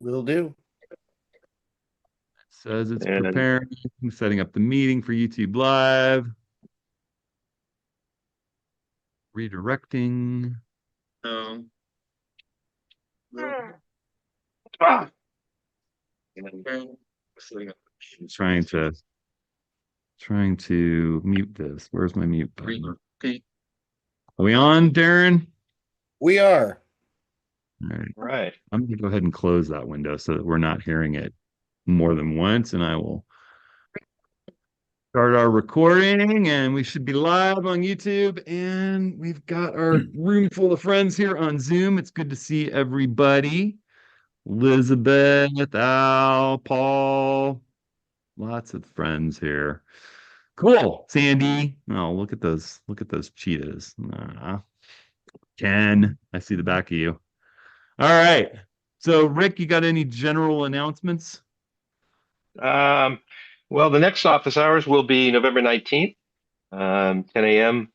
Will do. Says it's And preparing, setting up the meeting for YouTube Live, redirecting. um, ah, Trying to mute this. Where's my mute button? Are we on, Darren? We are. All right. right. I'm gonna go ahead and close that window so that we're not hearing it more than once, and I will start our recording, and we should be live on YouTube. And we've got our room full of friends here on Zoom. It's good to see everybody. Elizabeth, Al, Paul, lots of friends here. Cool. Sandy. Oh, look at those cheetahs. Ken, I see the back of you. All right. So, Rick, you got any general announcements? Um, well, the next office hours will be November 19th, 10 a.m.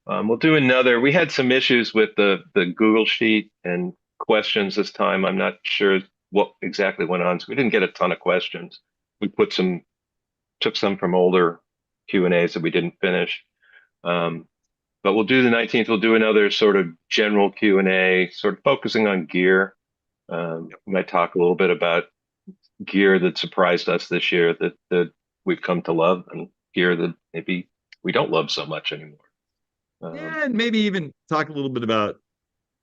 We'll do another. We had some issues with the Google Sheet and questions this time. I'm not sure what exactly went on, so we didn't get a ton of questions. We took some from older Q&As that we didn't finish. But we'll do the 19th. We'll do another sort of general Q&A, sort of focusing on gear. We might talk a little bit about gear that surprised us this year that we've come to love, and gear that maybe we don't love so much anymore. Yeah, and maybe even talk a little bit about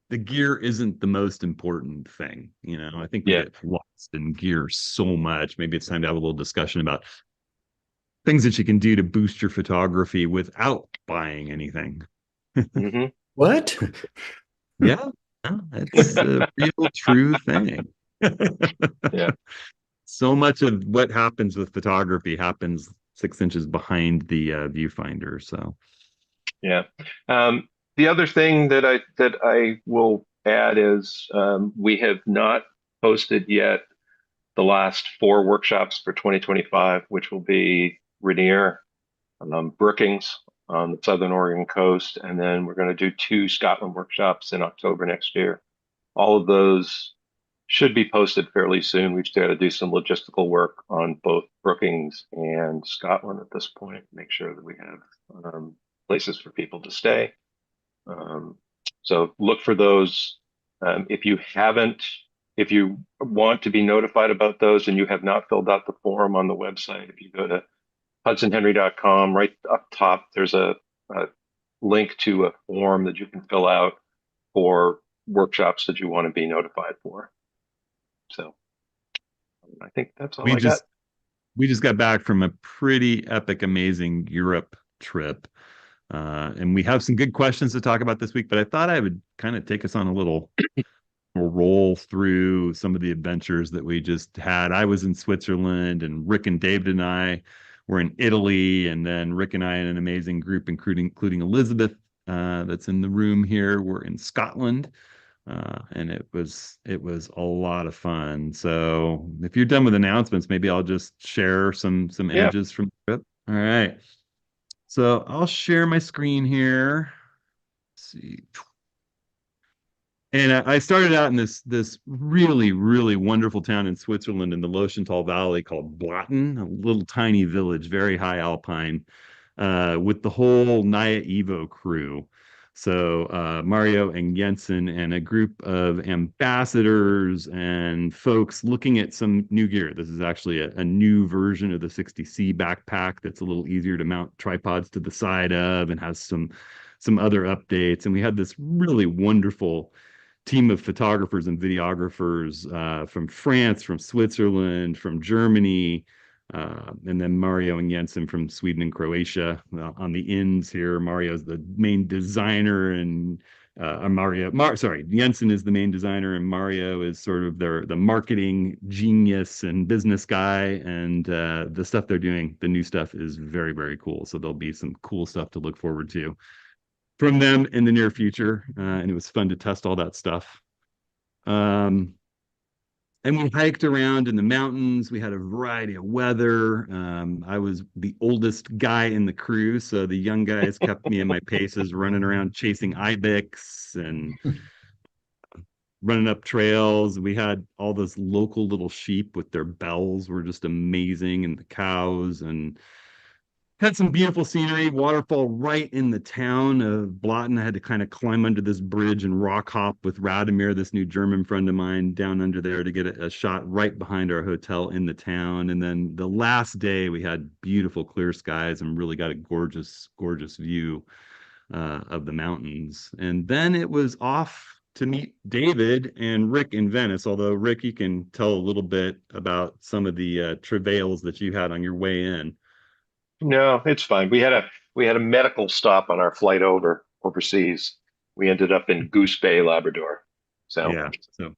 the gear isn't the most important thing. I think we Yeah. get lost in gear so much. Maybe it's time to have a little discussion about things that you can do to boost your photography without buying anything. Hmm. What? Yeah, it's a real true thing. Yeah. So much of what happens with photography happens 6 inches behind the viewfinder. So, Yeah. The other thing that I will add is we have not posted yet the last four workshops for 2025, which will be Rainier, Brookings on the Southern Oregon coast, and then we're going to do two Scotland workshops in October next year. All of those should be posted fairly soon. We've got to do some logistical work on both Brookings and Scotland at this point, make sure that we have places for people to stay. So look for those. If you haven't, if you want to be notified about those and you have not filled out the form on the website, if you go to hudsonhenry.com, right up top, there's a link to a form that you can fill out for workshops that you want to be notified for. So I think that's all we I got. just we just got back from a pretty epic, amazing Europe trip. And we have some good questions to talk about this week, but I thought I would kind of take us on a little roll through some of the adventures that we just had. I was in Switzerland, and Rick and David and I were in Italy, and then Rick and I and an amazing group, including Elizabeth, that's in the room here, were in Scotland. And it was a lot of fun. So if you're done with announcements, maybe I'll just share some Yeah. images from the trip. All right. So I'll share my screen here. Let's see. And I started out in this really, really wonderful town in Switzerland in the Loschental Valley called Blatten, a little tiny village, very high alpine, with the whole Naya Evo crew. So Mario and Jensen and a group of ambassadors and folks looking at some new gear. This is actually a new version of the 60C backpack that's a little easier to mount tripods to the side of and has some other updates. And we had this really wonderful team of photographers and videographers from France, from Switzerland, from Germany, and then Mario and Jensen from Sweden and Croatia. On the ends here, Mario's the main designer, and Jensen is the main designer, and Mario is sort of the marketing genius and business guy. And the stuff they're doing, the new stuff, is very, very cool. So there'll be some cool stuff to look forward to from them in the near future. And it was fun to test all that stuff. Um, and we hiked around in the mountains. We had a variety of weather. I was the oldest guy in the crew, so the young guys kept me in my paces, running around chasing ibex and running up trails. We had all those local little sheep with their bells were just amazing, and the cows, and had some beautiful scenery, waterfall right in the town of Blotten. I had to kind of climb under this bridge and rock hop with Radomir, this new German friend of mine, down under there to get a shot right behind our hotel in the town. And then the last day, we had beautiful clear skies and really got a gorgeous, gorgeous view of the mountains. And then it was off to meet David and Rick in Venice. Although, Rick, you can tell a little bit about some of the travails that you had on your way in. No, it's fine. We had a medical stop on our flight overseas. We ended up in Goose Bay, Labrador. So Yeah.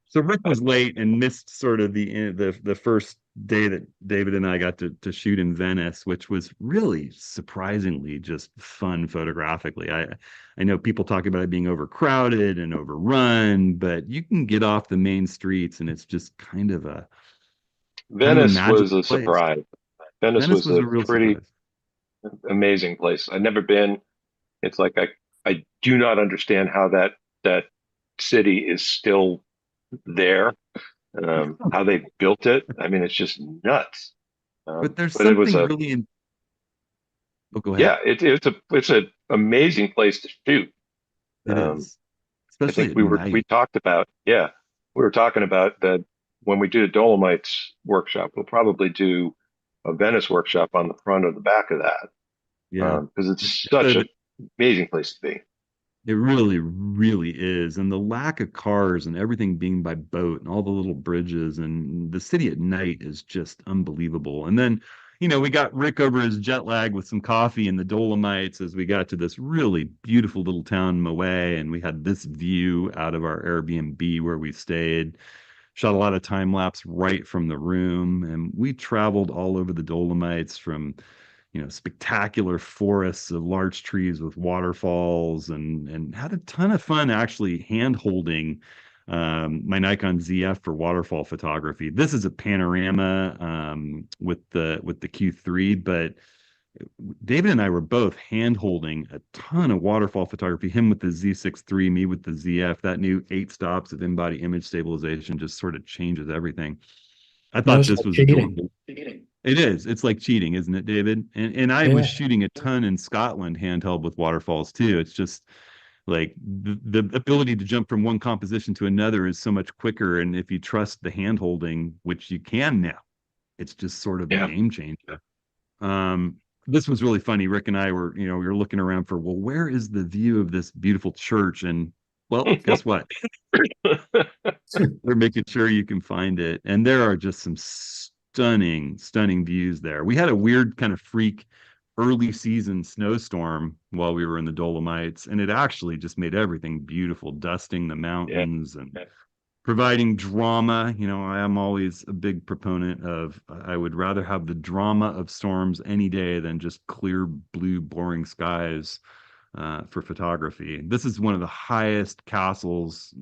So Rick was late and missed sort of the first day that David and I got to shoot in Venice, which was really surprisingly just fun photographically. I know people talk about it being overcrowded and overrun, but you can get off the main streets and it's just kind of a Venice was magical a place. surprise. Venice Venice was was a a real pretty surprise. amazing place. I've never been. It's like I do not understand how that city is still there. How they built it. I mean, it's just nuts. But there's But it was something a really in oh, go ahead. yeah, it's a amazing place to shoot. It Um, is, I especially think at we night. talked about we were talking about that when we do a Dolomites workshop, we'll probably do a Venice workshop on the front or the back of that Yeah. because It's it's such an amazing place to be. It really, really is. And the lack of cars and everything being by boat and all the little bridges and the city at night is just unbelievable. And then, we got Rick over his jet lag with some coffee in the Dolomites as we got to this really beautiful little town, Moe, and we had this view out of our Airbnb where we stayed. Shot a lot of time lapse right from the room, and we traveled all over the Dolomites from spectacular forests of large trees with waterfalls and had a ton of fun actually hand holding my Nikon ZF for waterfall photography. This is a panorama with the Q3, but David and I were both hand holding a ton of waterfall photography, him with the Z6 III, me with the ZF. That new 8 stops of in-body image stabilization just sort of changes everything. I No, thought it's this like was cheating. adorable. It is. It's like cheating, isn't it, David? And I was Yeah. shooting a ton in Scotland handheld with waterfalls too. It's just like the ability to jump from one composition to another is so much quicker. And if you trust the hand holding, which you can now, it's just sort of a Yeah. game changer. Um, this was really funny. Rick and I we were looking around for, well, where is the view of this beautiful church? And well, guess what? They're making sure you can find it. And there are just some stunning, stunning views there. We had a weird kind of freak early season snowstorm while we were in the Dolomites, and it actually just made everything beautiful, dusting the Yeah. mountains and providing drama. I am always a big proponent of I would rather have the drama of storms any day than just clear blue, boring skies for photography. This is one of the highest castles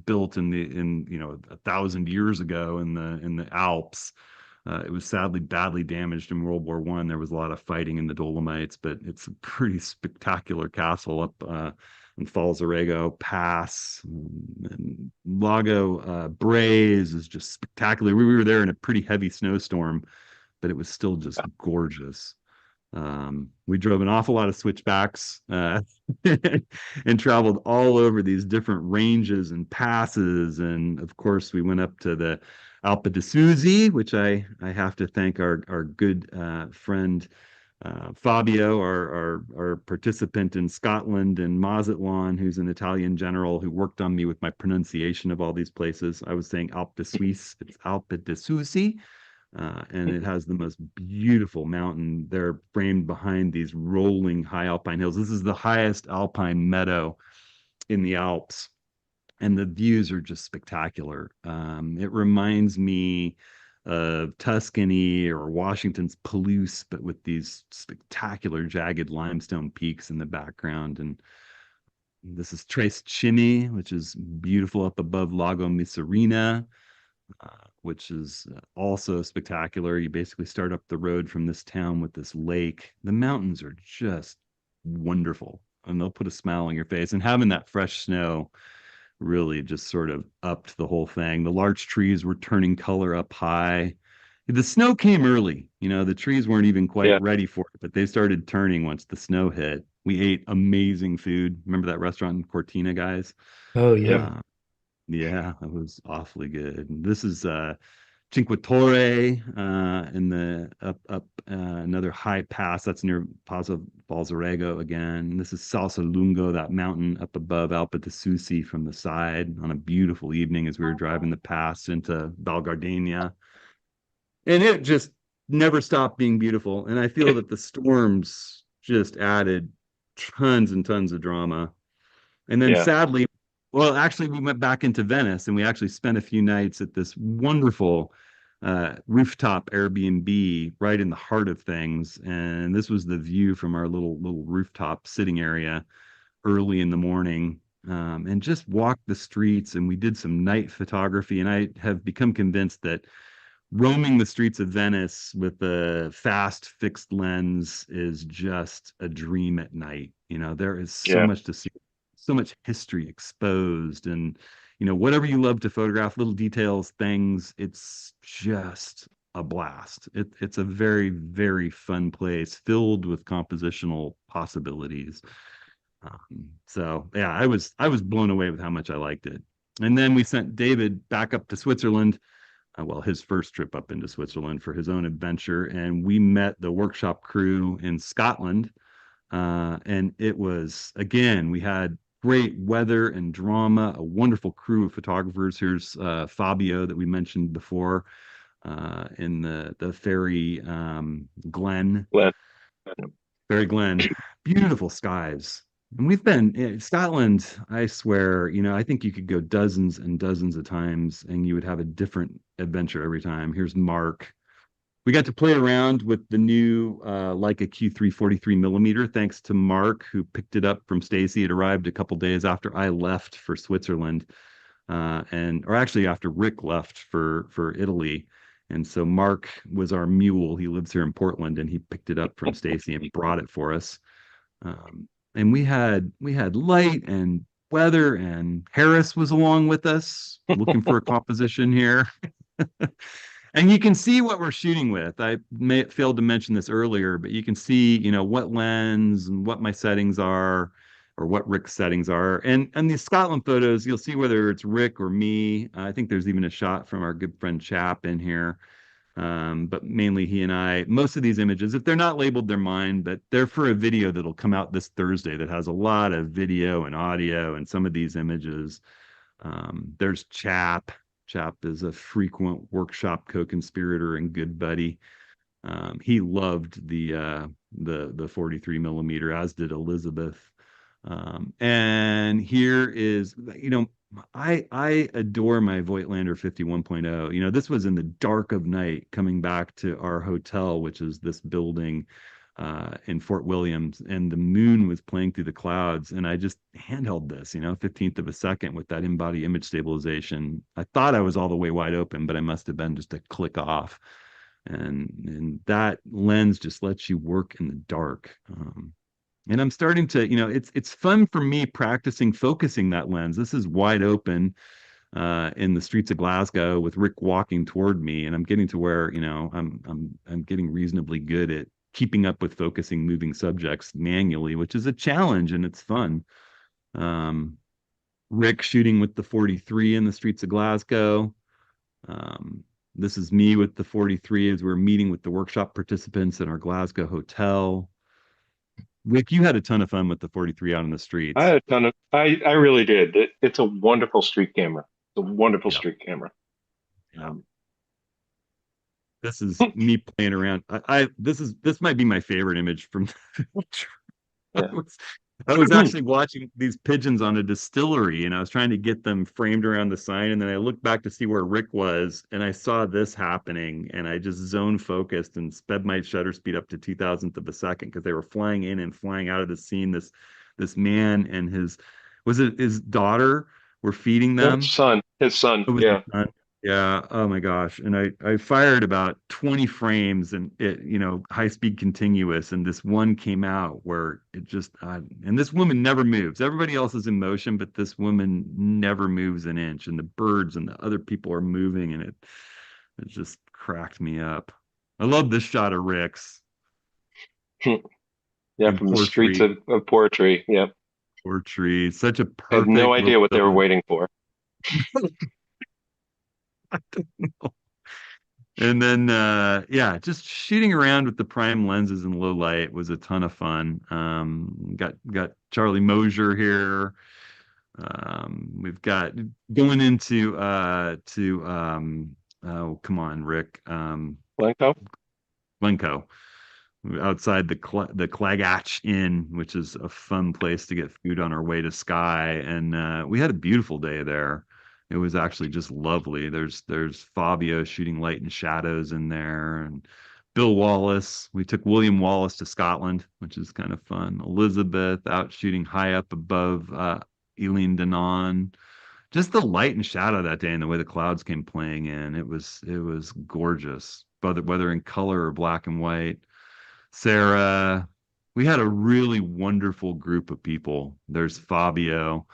built in 1,000 years ago in the Alps. It was sadly badly damaged in World War I. There was a lot of fighting in the Dolomites, but it's a pretty spectacular castle up in Falzarego Pass. And Lago Braze is just spectacular. We were there in a pretty heavy snowstorm, but it was still just gorgeous. We drove an awful lot of switchbacks and traveled all over these different ranges and passes. And of course, we went up to the Alpe di Suzi, which I have to thank our good friend Fabio, our participant in Scotland, and Mazatlan, who's an Italian general who worked on me with my pronunciation of all these places. I was saying Alpe di Suisse, it's Alpe di Suzi, and it has the most beautiful mountain. They're framed behind these rolling high alpine hills. This is the highest alpine meadow in the Alps, and the views are just spectacular. It reminds me of Tuscany or Washington's Palouse, but with these spectacular jagged limestone peaks in the background. And this is Tres Cime, which is beautiful up above Lago Misurina, which is also spectacular. You basically start up the road from this town with this lake. The mountains are just wonderful, and they'll put a smile on your face. And having that fresh snow really just sort of upped the whole thing. The large trees were turning color up high. The snow came early. The trees weren't even quite Yeah. ready for it, but they started turning once the snow hit. We ate amazing food. Remember that restaurant in Cortina, guys? Oh yeah. Yep. Uh, yeah, it was awfully good. And this is Cinque Torre in the up another high pass that's near Passo Balzarego again. This is Salsa Lungo, that mountain up above Alpe di Susi from the side on a beautiful evening as we were driving the pass into Val Gardenia. And it just never stopped being beautiful. And I feel that the storms just added tons and tons of drama. And then Yeah. sadly, well, actually, we went back into Venice and we actually spent a few nights at this wonderful rooftop Airbnb right in the heart of things. And this was the view from our little rooftop sitting area early in the morning. And just walked the streets and we did some night photography. And I have become convinced that roaming the streets of Venice with a fast fixed lens is just a dream at night. There is so Yeah. much to see, so much history exposed, and whatever you love to photograph, little details, things, it's just a blast. It's a very, very fun place filled with compositional possibilities. So yeah, I was blown away with how much I liked it. And then we sent David back up to Switzerland, well, his first trip up into Switzerland for his own adventure. And we met the workshop crew in Scotland. And it was, again, we had great weather and drama, a wonderful crew of photographers. Here's Fabio that we mentioned before in the ferry Glen. Glenn. Barry Glen, beautiful skies. And we've been in Scotland, I swear, I think you could go dozens and dozens of times and you would have a different adventure every time. Here's Mark. We got to play around with the new Leica Q3 43 millimeter, thanks to Mark, who picked it up from Stacy. It arrived a couple days after I left for Switzerland, or actually after Rick left for Italy. And so Mark was our mule. He lives here in Portland, and he picked it up from Stacy and brought it for us. And we had light and weather, and Harris was along with us, looking for a composition here. And you can see what we're shooting with. I may failed to mention this earlier, but you can see, what lens and what my settings are, or what Rick's settings are. And these Scotland photos, you'll see whether it's Rick or me. I think there's even a shot from our good friend Chap in here. But mainly he and I. Most of these images, if they're not labeled, they're mine, but they're for a video that'll come out this Thursday that has a lot of video and audio and some of these images. There's Chap. Chap is a frequent workshop co-conspirator and good buddy. He loved the 43 millimeter, as did Elizabeth. And here is, I adore my Voigtlander 51.0. This was in the dark of night coming back to our hotel, which is this building in Fort Williams, and the moon was playing through the clouds. And I just handheld this, 15th of a second with that in-body image stabilization. I thought I was all the way wide open, but I must have been just a click off. And that lens just lets you work in the dark. And I'm starting to, it's fun for me practicing focusing that lens. This is wide open in the streets of Glasgow with Rick walking toward me, and I'm getting to where, I'm getting reasonably good at keeping up with focusing moving subjects manually, which is a challenge and it's fun. Um, Rick shooting with the 43 in the streets of Glasgow. This is me with the 43 as we're meeting with the workshop participants in our Glasgow hotel. Rick, you had a ton of fun with the 43 out in the I streets. had a ton of, I really did. It's a wonderful street camera. It's a wonderful Yeah. street camera. Yeah. This is me playing around. This might be my favorite image from I Yeah. was, I was actually watching these pigeons on a distillery and I was trying to get them framed around the sign. And then I looked back to see where Rick was and I saw this happening and I just zone focused and sped my shutter speed up to 2000th of a second because they were flying in and flying out of the scene. This man and was it his daughter were feeding them? His son. It was his Yeah. son. Yeah, oh my gosh. And I fired about 20 frames and it, high speed continuous and this one came out where it just and this woman never moves. Everybody else is in motion, but this woman never moves an inch and the birds and the other people are moving and it just cracked me up. I love this shot of Rick's Yeah, in from the streets portrait, of poetry. Yeah. portrait. Such a I had no perfect idea what they were little waiting for. And then yeah, just shooting around with the prime lenses in low light was a ton of fun. Got Charlie Mosier here. We've got going into to oh come on, Rick. Blanco? Glencoe outside the Clagach Inn, which is a fun place to get food on our way to Skye. And we had a beautiful day there. It was actually just lovely. There's Fabio shooting light and shadows in there, and Bill Wallace. We took William Wallace to Scotland, which is kind of fun. Elizabeth out shooting high up above Eilean Donan. Just the light and shadow that day and the way the clouds came playing in, it was gorgeous. Whether in color or black and white. Sarah. We had a really wonderful group of people. There's Fabio.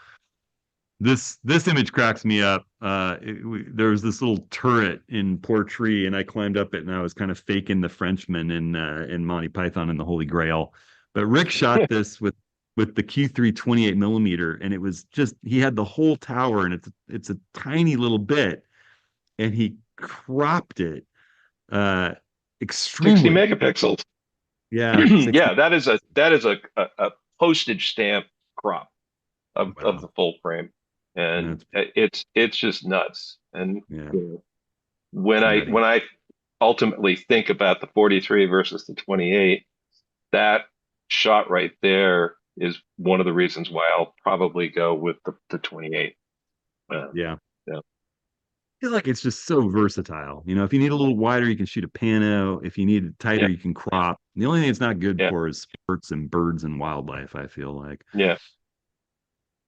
This image cracks me up. There was this little turret in Portree, and I climbed up it, and I was kind of faking the Frenchman in Monty Python and the Holy Grail. But Rick shot this with the Q3 28 millimeter, and it was just he had the whole tower, and it's a tiny little bit, and he cropped it uh 60 extremely. megapixels. Yeah, 60. Yeah, that is a postage stamp crop of Wow. the full frame. And That's it's just nuts. And yeah, you know, when it's I nutty. when I ultimately think about the 43 versus the 28, that shot right there is one of the reasons why I'll probably go with the 28. Yeah. Yeah. I feel like it's just so versatile. If you need a little wider, you can shoot a pano. If you need it tighter, Yeah. you can crop. The only thing it's not good Yeah. for is sports and birds and wildlife, I feel like. Yeah.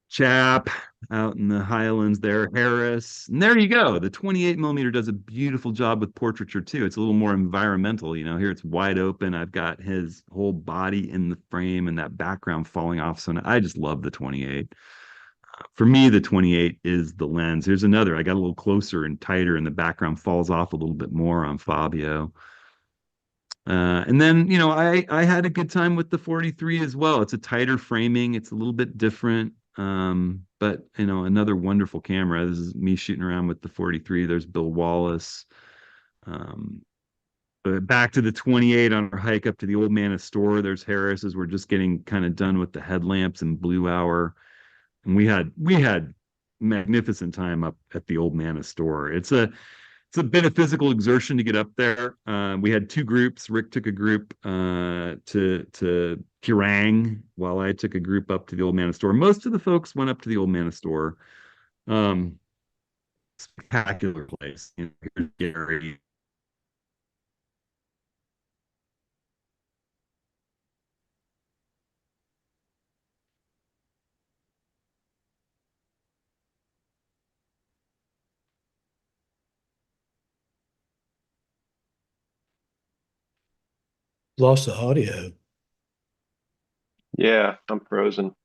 Chap out in the Highlands there, Harris. And there you go. The 28 millimeter does a beautiful job with portraiture too. It's a little more environmental. Here it's wide open. I've got his whole body in the frame and that background falling off. So I just love the 28. For me, the 28 is the lens. Here's another. I got a little closer and tighter, and the background falls off a little bit more on Fabio. And then, I had a good time with the 43 as well. It's a tighter framing. It's a little bit different. But another wonderful camera. This is me shooting around with the 43. There's Bill Wallace. Um, but back to the 28 on our hike up to the Old Manor store. There's Harris as we're just getting kind of done with the headlamps and blue hour. And we had magnificent time up at the Old Manor store. It's a bit of physical exertion to get up there. We had two groups. Rick took a group to Kirang, while I took a group up to the Old Manor store. Most of the folks went up to the Old Manor store. Um, Spectacular place. Here's Gary. Lost the audio. Yeah. I'm frozen.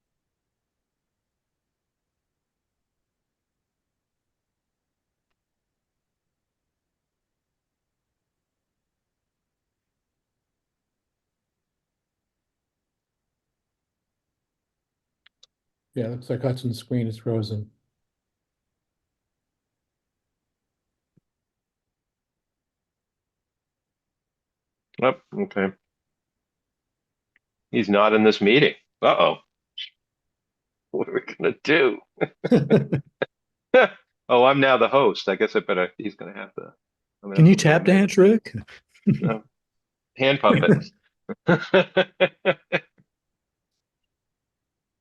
Yeah, looks like Hudson's screen is frozen. Oh, okay. He's not in this meeting. Uh-oh. What are we gonna do? Oh, I'm now the host. I guess he's gonna have to, I'm gonna Can have you to tap bring him dance, Rick? in. Hand puppets.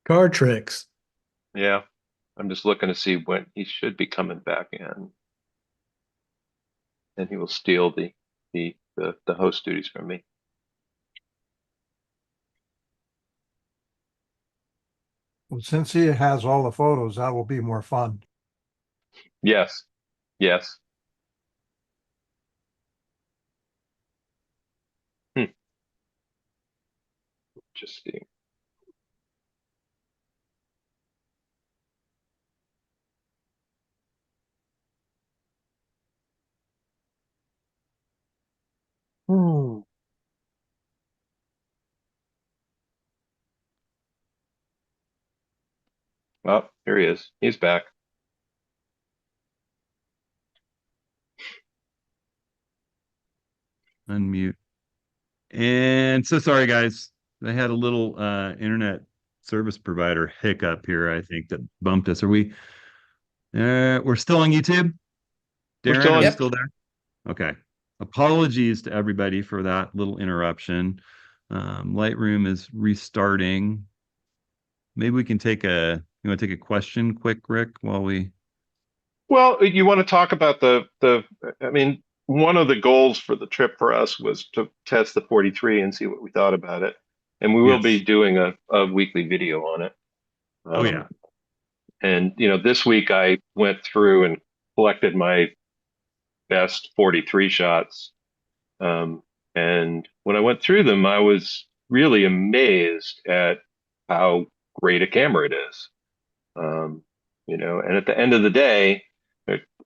Card tricks. Yeah. I'm just looking to see when he should be coming back in, and he will steal the host duties from me. Well, since he has all the photos, that will be more fun. Yes. Yes. Interesting. Hmm. Oh, here he is. He's back. Unmute. And so sorry, guys. I had a little internet service provider hiccup here, I think, that bumped us. Are we we're still on YouTube? We're Darren, still are on. we Yep. still there? Okay. Apologies to everybody for that little interruption. Lightroom is restarting. Maybe we can take you want to take a question quick, Rick, while we Well, you want to talk about I mean, one of the goals for the trip for us was to test the 43 and see what we thought about it. And we will be Yes. doing a weekly video on it. Oh yeah. And this week I went through and collected my best 43 shots. Um, and when I went through them, I was really amazed at how great a camera it is. Um, and at the end of the day,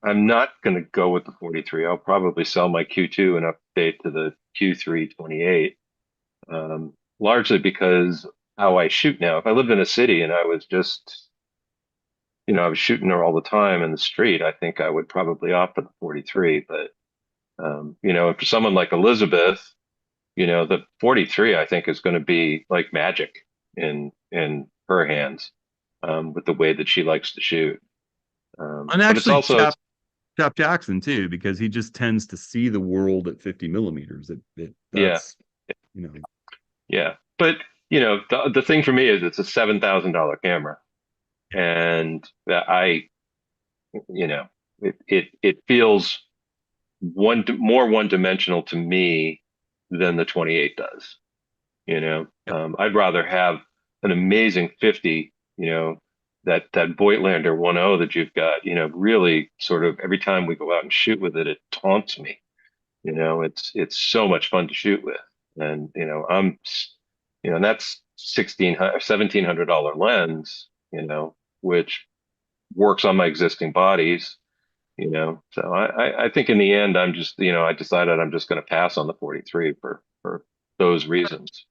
I'm not going to go with the 43. I'll probably sell my Q2 and update to the Q3 28, largely because how I shoot now. If I lived in a city and I was just, I was shooting her all the time in the street, I think I would probably opt for the 43. But, for someone like Elizabeth, the 43, I think, is going to be like magic in her hands, with the way that she likes to shoot. And But it's actually also, Chap Jackson too, because he just tends to see the world at 50 millimeters. yeah, That's, you know, yeah. But the thing for me is it's a $7,000 camera, and that you know, it feels more one dimensional to me than the 28 does. I'd rather have an amazing 50, that Voigtlander 1.0 that you've got, really sort of every time we go out and shoot with it, it taunts me. It's so much fun to shoot with. And, and that's $1,700 lens, which works on my existing bodies, So I think in the end, I'm just, I decided I'm just going to pass on the 43 for those reasons.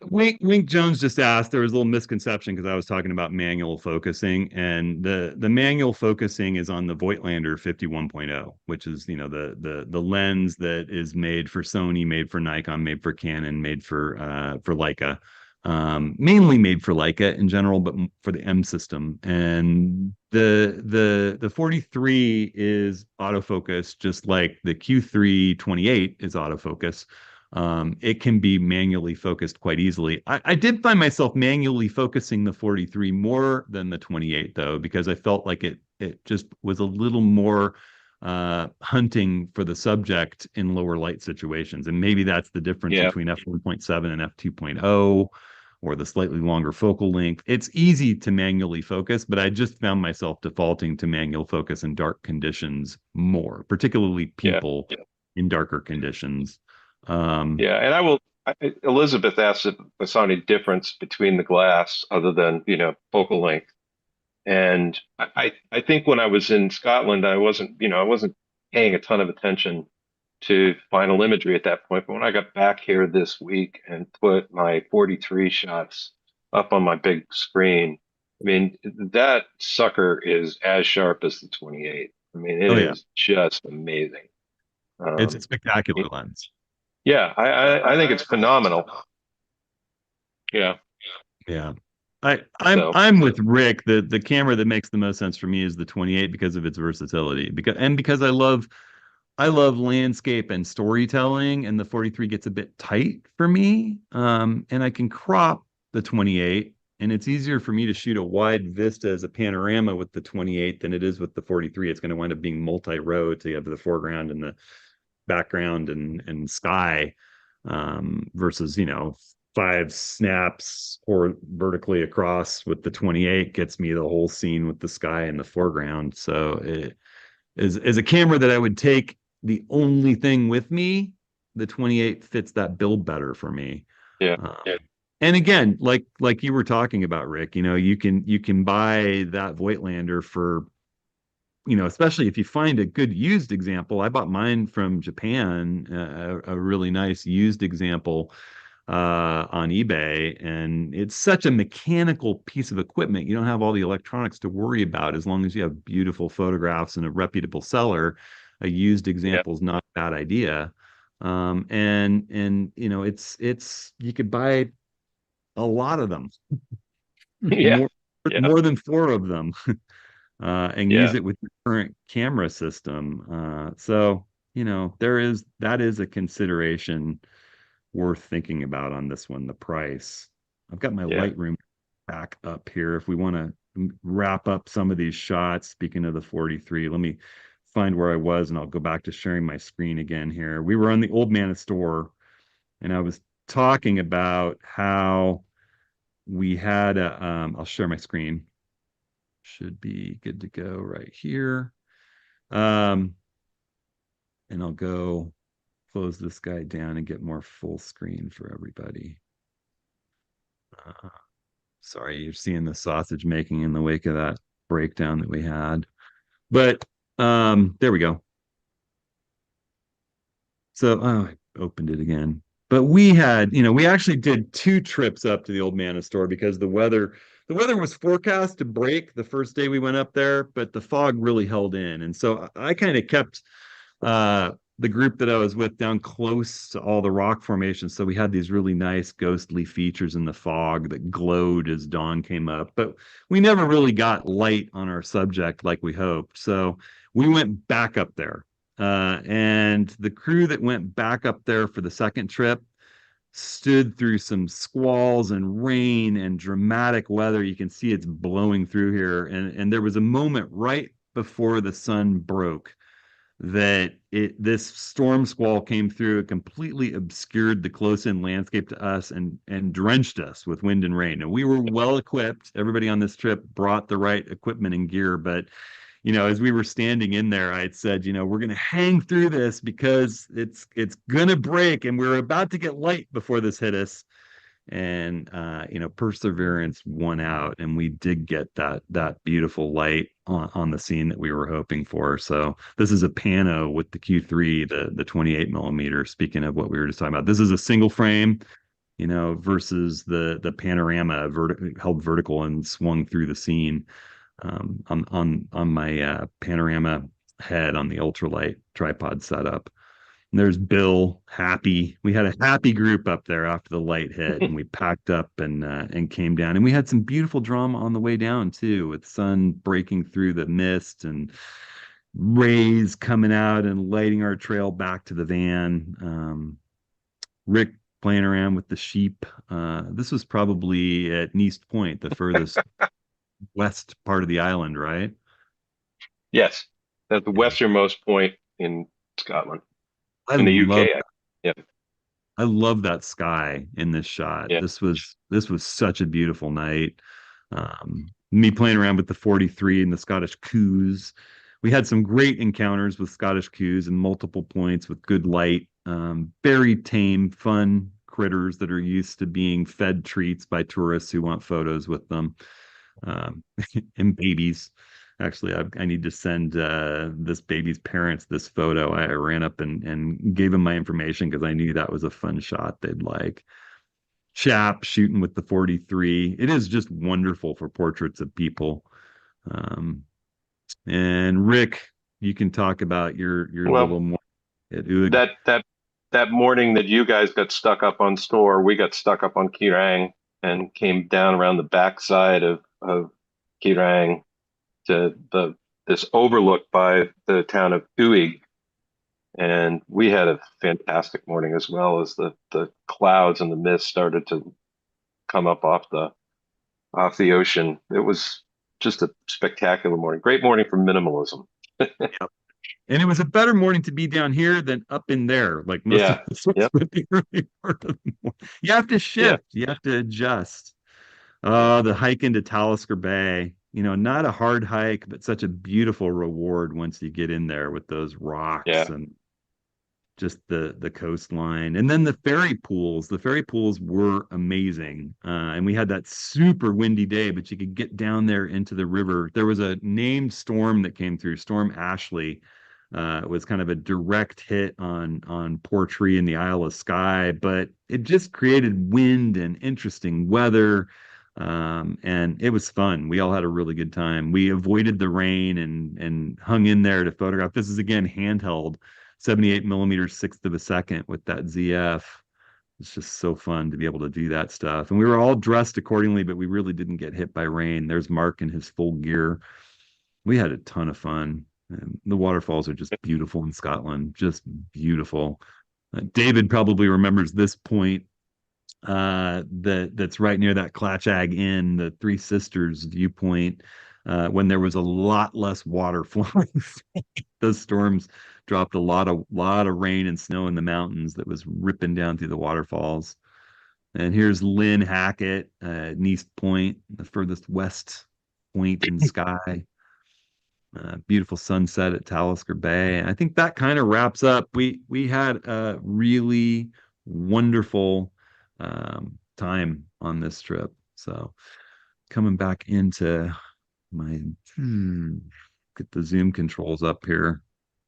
Wink Jones just asked, there was a little misconception because I was talking about manual focusing, and the manual focusing is on the Voigtlander 51.0, which is, the lens that is made for Sony, made for Nikon, made for Canon, made for Leica. Mainly made for Leica in general, but for the M system. And the 43 is autofocus, just like the Q3 28 is autofocus. It can be manually focused quite easily. I did find myself manually focusing the 43 more than the 28 though, because I felt like it just was a little more hunting for the subject in lower light situations. And maybe that's the difference Yeah. between f1.7 and f2.0, or the slightly longer focal length. It's easy to manually focus, but I just found myself defaulting to manual focus in dark conditions more, particularly people in darker conditions. Yeah, and Elizabeth asked if I saw any difference between the glass other than, focal length. And I think when I was in Scotland, I wasn't paying a ton of attention to final imagery at that point. But when I got back here this week and put my 43 shots up on my big screen, I mean, that sucker is as sharp as the 28. I mean, it Oh yeah, is just amazing. it's a Um, spectacular lens. yeah, I think it's phenomenal. Yeah. Yeah. I'm So, I'm with Rick. The camera that makes the most sense for me is the 28 because of its versatility. Because I love landscape and storytelling, and the 43 gets a bit tight for me. And I can crop the 28, and it's easier for me to shoot a wide vista as a panorama with the 28 than it is with the 43. It's going to wind up being multi-row, so you have the foreground and the background and sky, versus, 5 snaps or vertically across with the 28 gets me the whole scene with the sky in the foreground. So it is a camera that I would take the only thing with me. The 28 fits that bill better for me. yeah. Um, Yeah. And again, like you were talking about, Rick, you can buy that Voigtlander for, especially if you find a good used example. I bought mine from Japan, a really nice used example on eBay, and it's such a mechanical piece of equipment. You don't have all the electronics to worry about as long as you have beautiful photographs and a reputable seller. A used Yeah. example is not a bad idea. And it's you could buy a lot of them, Yeah. more Yeah. more than four of them, and use Yeah. it with your current camera system. So that is a consideration worth thinking about on this one, the price. I've got my Yeah. Lightroom back up here. If we want to wrap up some of these shots, speaking of the 43, let me find where I was and I'll go back to sharing my screen again here. We were on the Old Man Store, and I was talking about how we had I'll share my screen. Should be good to go right here. Um, and I'll go close this guy down and get more full screen for everybody. Uh, Sorry, you're seeing the sausage making in the wake of that breakdown that we had. But there we go. So I opened it again. But we actually did two trips up to the Old Manor store because the weather was forecast to break the first day we went up there, but the fog really held in. And so I kind of kept uh the group that I was with down close to all the rock formations. So we had these really nice ghostly features in the fog that glowed as dawn came up. But we never really got light on our subject like we hoped. So we went back up there. And the crew that went back up there for the second trip stood through some squalls and rain and dramatic weather. You can see it's blowing through here. And there was a moment right before the sun broke that this storm squall came through. It completely obscured the close-in landscape to us and drenched us with wind and rain. And we were well equipped. Everybody on this trip brought the right equipment and gear, but as we were standing in there, I had said, we're going to hang through this because it's going to break, and we're about to get light before this hit us. And perseverance won out, and we did get that beautiful light on the scene that we were hoping for. So this is a pano with the Q3, the 28 millimeter. Speaking of what we were just talking about, this is a single frame, versus the panorama held vertical and swung through the scene. On my panorama head on the ultralight tripod setup. And there's Bill, happy. We had a happy group up there after the light hit, and we packed up and came down. And we had some beautiful drama on the way down too, with sun breaking through the mist and rays coming out and lighting our trail back to the van. Rick playing around with the sheep. This was probably at Neast Point, the furthest west part of the island, right? Yes. That's the Yeah. westernmost point in Scotland, I in the love UK. Yeah. I love that sky in this shot. Yeah. This was such a beautiful night. Me playing around with the 43 and the Scottish coos. We had some great encounters with Scottish coos in multiple points with good light. Very tame, fun critters that are used to being fed treats by tourists who want photos with them. um, and babies. Actually, I need to send this baby's parents this photo. I ran up and gave them my information because I knew that was a fun shot they'd like. Chap shooting with the 43. It is just wonderful for portraits of people. Um, and Rick, you can talk about your Well, little more at Oog. that morning that you guys got stuck up on store, we got stuck up on Kirang and came down around the backside of Kirang to this overlook by the town of Uig. And we had a fantastic morning as well as the clouds and the mist started to come up off the ocean. It was just a spectacular morning. Great morning for minimalism. And it was a better morning to be down here than up in there, like most of Yeah. us Yep. with the early part of the morning. You have to Yeah. shift, you have to adjust. Yeah. The hike into Talisker Bay, not a hard hike, but such a beautiful reward once you get in there with those rocks Yeah. and just the coastline. And then the ferry pools. The ferry pools were amazing. And we had that super windy day, but you could get down there into the river. There was a named storm that came through, Storm Ashley. It was kind of a direct hit on Portree and the Isle of Skye, but it just created wind and interesting weather. And it was fun. We all had a really good time. We avoided the rain and hung in there to photograph. This is again handheld, 78 millimeters, sixth of a second with that ZF. It's just so fun to be able to do that stuff. And we were all dressed accordingly, but we really didn't get hit by rain. There's Mark in his full gear. We had a ton of fun. And the waterfalls are just beautiful in Scotland, just beautiful. David probably remembers this point that's right near that Clatchag Inn, the Three Sisters viewpoint, when there was a lot less water flowing. Those storms dropped a lot of rain and snow in the mountains that was ripping down through the waterfalls. And here's Lynn Hackett, Nice Point, the furthest west point in Skye. Beautiful sunset at Talisker Bay. And I think that kind of wraps up. We had a really wonderful time on this trip. So coming back into my get the zoom controls up here.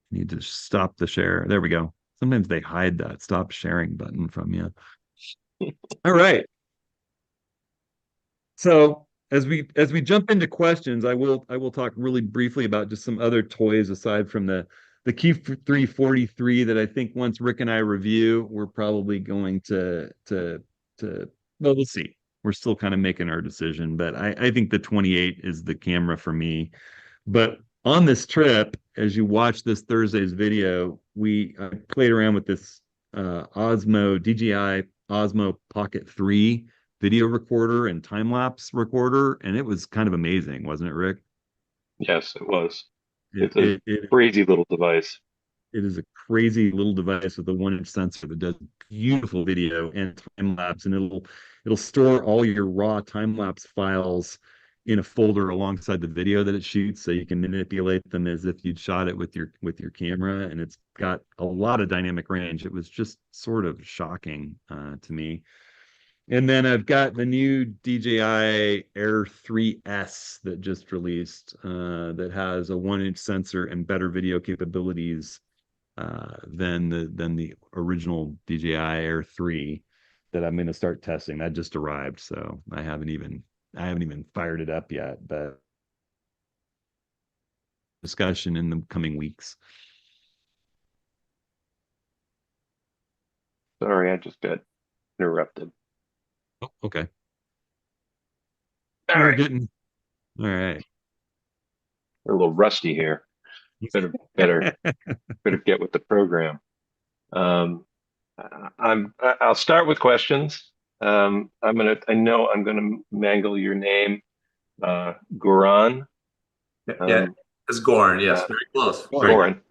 Need to stop the share. There we go. Sometimes they hide that stop sharing button from you. All right. So as we jump into questions, I will talk really briefly about just some other toys aside from the Q3 43 that I think once Rick and I review, we're probably going to well, we'll see. We're still kind of making our decision, but I think the 28 is the camera for me. But on this trip, as you watch this Thursday's video, we played around with this DJI Osmo Pocket 3 video recorder and time-lapse recorder, and it was kind of amazing, wasn't it, Rick? Yes, it was. It's a crazy little device. It is a crazy little device with a 1-inch sensor that does beautiful video and time lapse, and it'll store all your raw time lapse files in a folder alongside the video that it shoots, so you can manipulate them as if you'd shot it with your camera. And it's got a lot of dynamic range. It was just sort of shocking to me. And then I've got the new DJI Air 3S that just released that has a 1-inch sensor and better video capabilities than the original DJI Air 3 that I'm going to start testing. That just arrived, so I haven't even fired it up yet, but discussion in the coming weeks. Sorry, I just got interrupted. Oh, okay. All right. All right. We're a little rusty here. Better get with the program. I'll start with questions. I know I'm gonna mangle your name, Goran. Yeah, it's Goran. Yes, very close. Goran.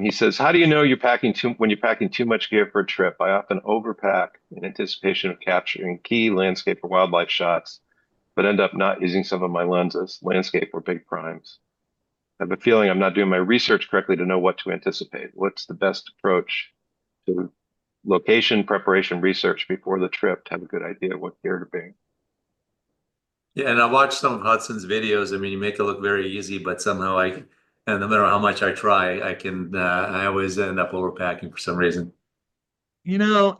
He says, "How do you know when you're packing too much gear for a trip? I often overpack in anticipation of capturing key landscape or wildlife shots, but end up not using some of my lenses, landscape or big primes. I have a feeling I'm not doing my research correctly to know what to anticipate. What's the best approach to location preparation research before the trip to have a good idea of what gear to bring?" Yeah, and I watched some of Hudson's videos. I mean, you make it look very easy, but somehow and no matter how much I try, I always end up overpacking for some reason. You know,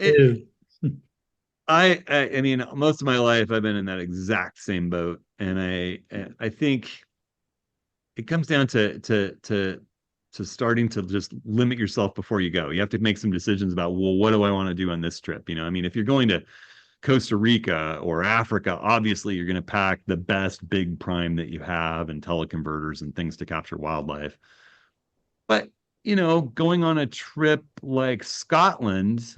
I mean, most of my life I've been in that exact same boat, and I think it comes down to starting to just limit yourself before you go. You have to make some decisions about, well, what do I want to do on this trip? You know, I mean, if you're going to Costa Rica or Africa, obviously you're going to pack the best big prime that you have and teleconverters and things to capture wildlife. But, you know, going on a trip like Scotland,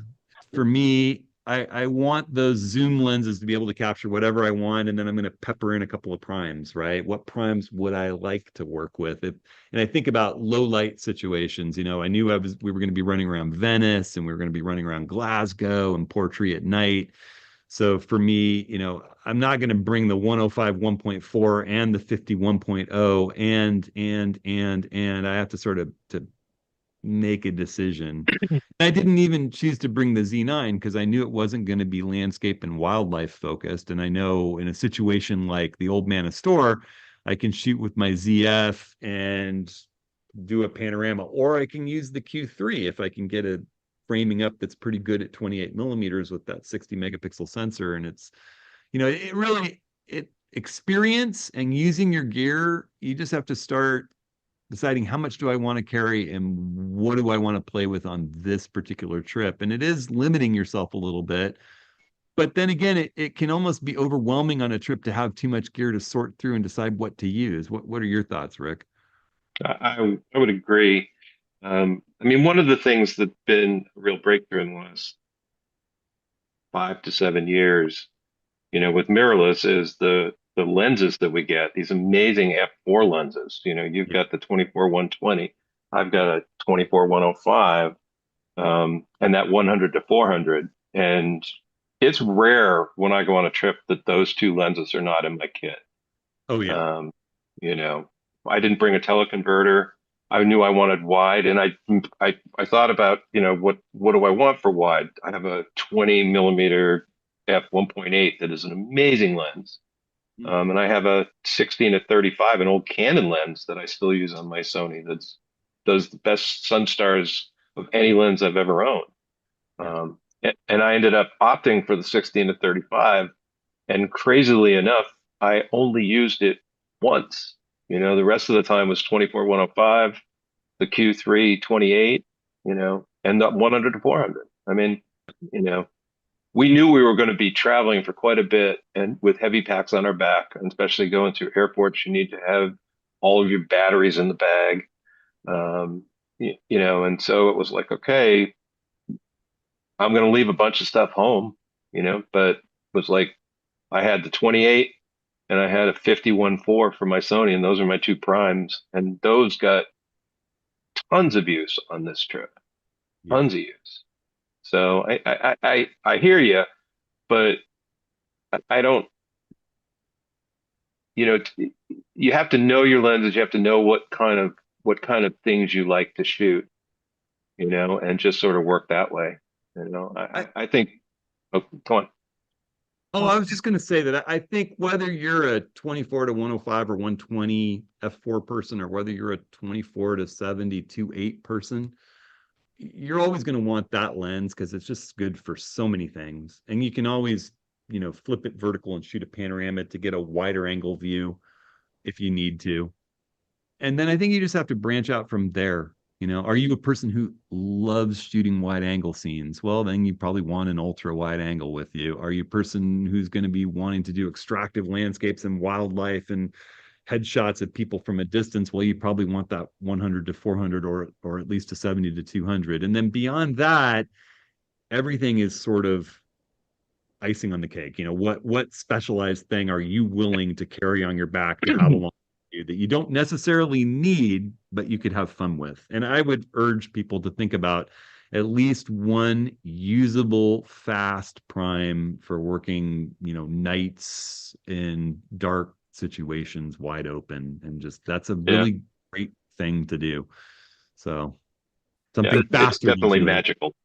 for me, I want those zoom lenses to be able to capture whatever I want, and then I'm going to pepper in a couple of primes, right? What primes would I like to work with? And I think about low light situations. You know, I knew we were going to be running around Venice, and we were going to be running around Glasgow and Portree at night. So for me, you know, I'm not going to bring the 105 1.4 and the 50 1.0 and I have to sort of to make a decision. I didn't even choose to bring the Z9 because I knew it wasn't going to be landscape and wildlife focused. And I know in a situation like the Old Man of Store, I can shoot with my ZF and do a panorama, or I can use the Q3 if I can get a framing up that's pretty good at 28 millimeters with that 60 megapixel sensor. And it's, it really, it experience and using your gear, you just have to start deciding how much do I want to carry and what do I want to play with on this particular trip. And it is limiting yourself a little bit. But then again, it can almost be overwhelming on a trip to have too much gear to sort through and decide what to use. What are your thoughts, Rick? I would agree. I mean, one of the things that's been a real breakthrough in the last 5 to 7 years, with mirrorless is the lenses that we get, these amazing f4 lenses. You've got the 24-120, I've got a 24-105, and that 100 to 400. And it's rare when I go on a trip that those two lenses are not in my kit. Oh yeah. You know, I didn't bring a teleconverter. I knew I wanted wide, and I thought about, what do I want for wide? I have a 20 millimeter f1.8 that is an amazing lens. And I have a 16 to 35, an old Canon lens that I still use on my Sony does the best sun stars of any lens I've ever owned. And I ended up opting for the 16 to 35, and crazily enough, I only used it once. The rest of the time was 24-105, the Q3 28, and the 100 to 400. I mean, we knew we were going to be traveling for quite a bit and with heavy packs on our back, and especially going through airports, you need to have all of your batteries in the bag. And so it was like, okay, I'm going to leave a bunch of stuff home, but it was like I had the 28 and I had a 51.4 for my Sony, and those are my two primes, and those got tons of use on this trip, tons of use. So I hear you, but I don't, you have to know your lenses. You have to know what kind of things you like to shoot, and just sort of work that way. I think, oh, go on. Oh, I was just going to say that I think whether you're a 24 to 105 or 120 f4 person, or whether you're a 24 to 72.8 person, you're always going to want that lens because it's just good for so many things. And you can always, flip it vertical and shoot a panorama to get a wider angle view if you need to. And then I think you just have to branch out from there. Are you a person who loves shooting wide angle scenes? Well, then you probably want an ultra wide angle with you. Are you a person who's going to be wanting to do extractive landscapes and wildlife and headshots of people from a distance? Well, you probably want that 100 to 400, or at least a 70 to 200. And then beyond that, everything is sort of icing on the cake. What specialized thing are you willing to carry on your back to have along you that you don't necessarily need, but you could have fun with? And I would urge people to think about at least one usable fast prime for working, nights in dark situations wide open, and just that's a really great thing to do. So something faster. It's definitely magical.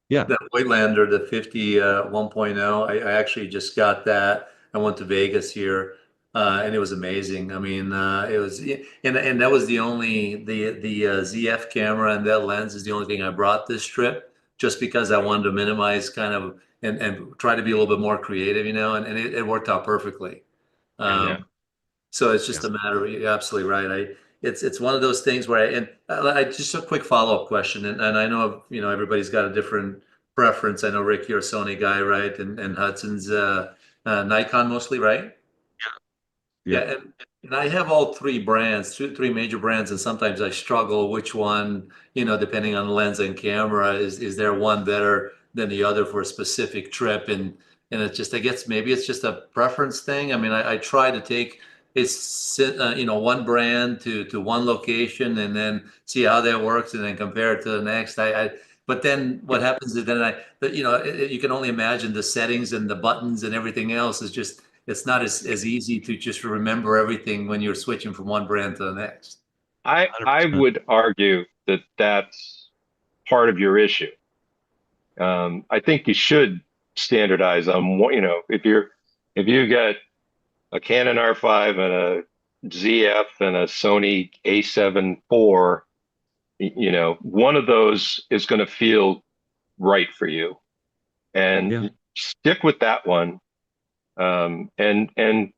Yeah. The Voigtlander, the 50 1.0, I actually just got that. I went to Vegas here, and it was amazing. I mean, it was, and that was the ZF camera and that lens is the only thing I brought this trip, just because I wanted to minimize kind of and try to be a little bit more creative, and it worked out perfectly. So it's just a matter of, you're absolutely right. It's one of those things where I just a quick follow-up question, and I know everybody's got a different preference. I know Rick, you're a Sony guy, right? And Hudson's Nikon mostly, right? Yeah. And I have all three brands, three major brands, and sometimes I struggle which one, depending on the lens and camera, is there one better than the other for a specific trip? And it's just, I guess maybe it's just a preference thing. I mean, I try to take one brand to one location and then see how that works and then compare it to the next. But then what happens is then you can only imagine the settings and the buttons and everything else is just, it's not as easy to just remember everything when you're switching from one brand to the next. I would argue that that's part of your issue. I think you should standardize on what, if you got a Canon R5 and a ZF and a Sony A7 IV, one of those is going to feel right for you, and Yeah. stick with that one. And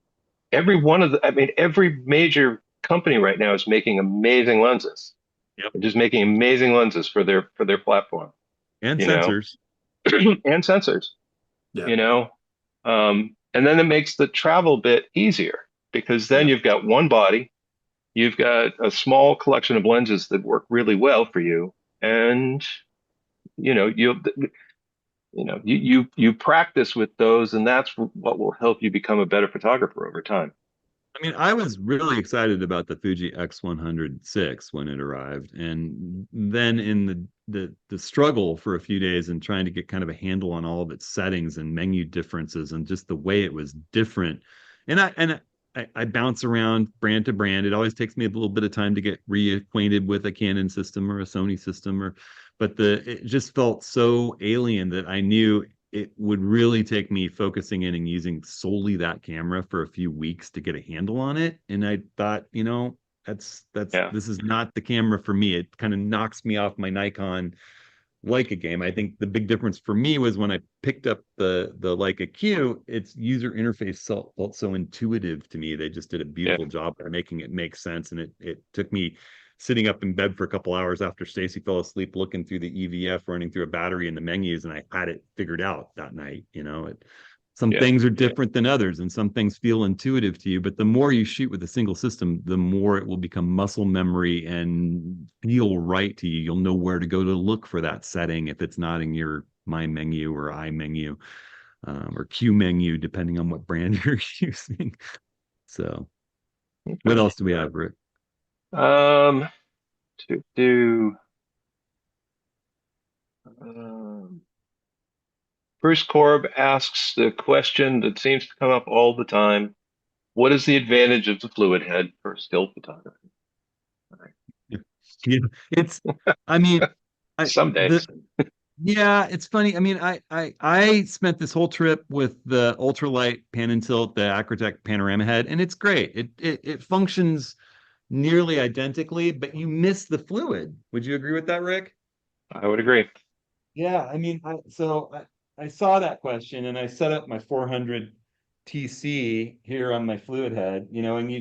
every one of every major company right now is making amazing lenses. Yep. They're just making amazing lenses for their platform, And you know. sensors. And sensors, Yeah. And then it makes the travel bit easier, because then Yeah. you've got one body, you've got a small collection of lenses that work really well for you, and you practice with those, and that's what will help you become a better photographer over time. I mean, I was really excited about the Fuji X106 when it arrived, and then in the struggle for a few days and trying to get kind of a handle on all of its settings and menu differences and just the way it was different. And I bounce around brand to brand. It always takes me a little bit of time to get reacquainted with a Canon system or a Sony system, but it just felt so alien that I knew it would really take me focusing in and using solely that camera for a few weeks to get a handle on it. And I thought, this is not the camera for me. It kind of knocks me off my Nikon Leica game. I think the big difference for me was when I picked up the Leica Q, its user interface felt so intuitive to me. They just did a beautiful job by making it make sense. And it took me sitting up in bed for a couple hours after Stacy fell asleep, looking through the EVF, running through a battery in the menus, and I had it figured out that night. Some things are different than others, and some things feel intuitive to you. But the more you shoot with a single system, the more it will become muscle memory and feel right to you. You'll know where to go to look for that setting if it's not in your My menu or I menu, or Q menu, depending on what brand you're using. So, what else do we have, Rick? To do um, Bruce Korb asks the question that seems to come up all the time: what is the advantage of the fluid head for still photography? Yeah, I mean, Some days. Yeah, it's funny. I mean, I spent this whole trip with the ultralight pan and tilt, the Acrotech panorama head, and it's great. It functions nearly identically, but you miss the fluid. Would you agree with that, Rick? I would agree. Yeah, I mean, I saw that question and I set up my 400 TC here on my fluid head, and